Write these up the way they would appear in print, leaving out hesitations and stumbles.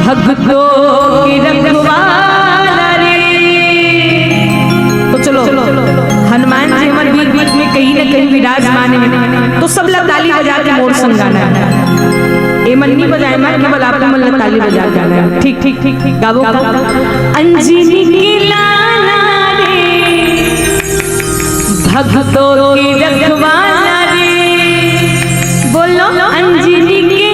भक्तों की रखवाला रे। तो चलो हनुमान जी हमारे बीच बीच में कहीं न कहीं विराजमान है, तो सब लोग ताली बजा के मोर संग गाना है। ये मन नहीं बजाए मैं केवल आप मन ताली बजा के गाना है। ठीक ठीक ठीक ठीक गावो। अंजनी की लाला रे भक्तों की रखवाला रे, बोलो अंजनी की।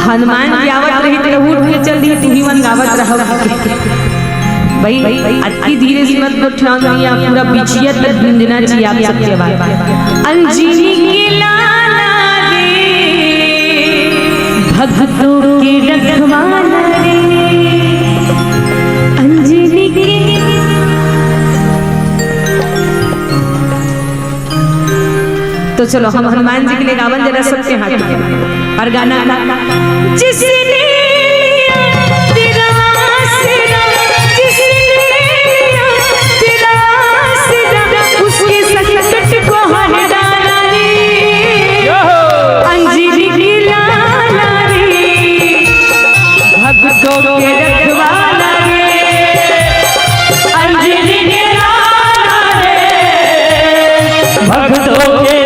हनुमान जी आवत रही तो उठ के चल दी, तू ही मन गावत रहो भाई। अति धीरे से मत उठाओ, या पूरा बिछिया तक गुंजना चाहिए आप सबके बाद। अंजनी की लाला रे भक्तों की रखवाला रे, अंजनी की। तो चलो हम हनुमान जी के लिए गावन जरा सबके हाथ और गाना। जिसने तेरा आसरा, जिसने तेरा आसरा, उसके संकट को हर डाला रे। अंजनी की लाला रे भक्तों के रखवाला रे, अंजनी की लाला रे भक्तों के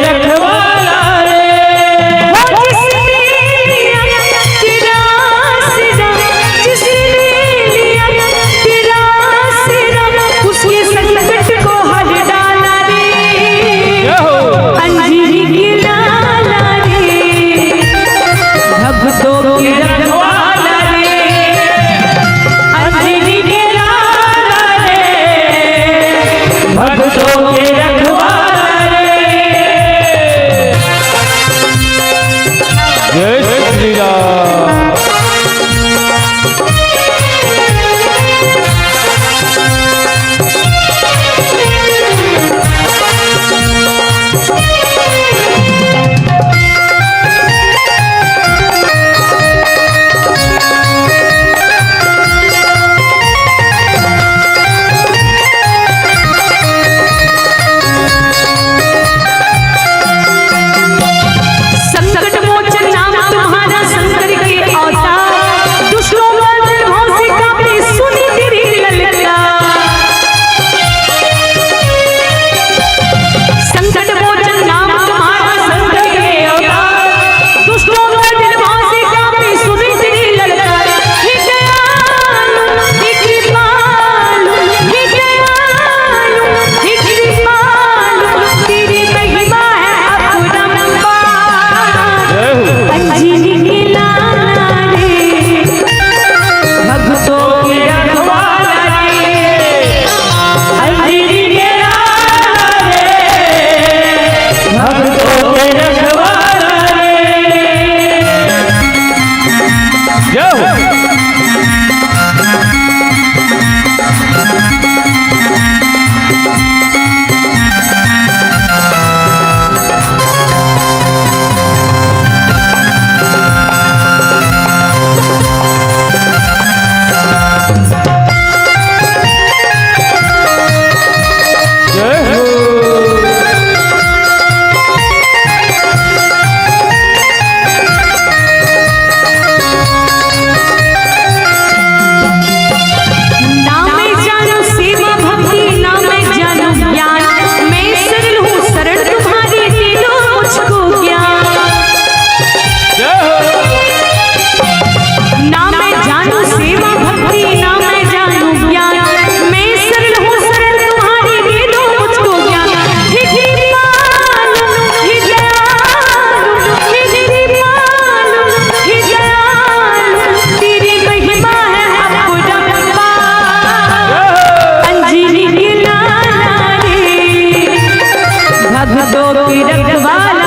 भक्तों की रखवाला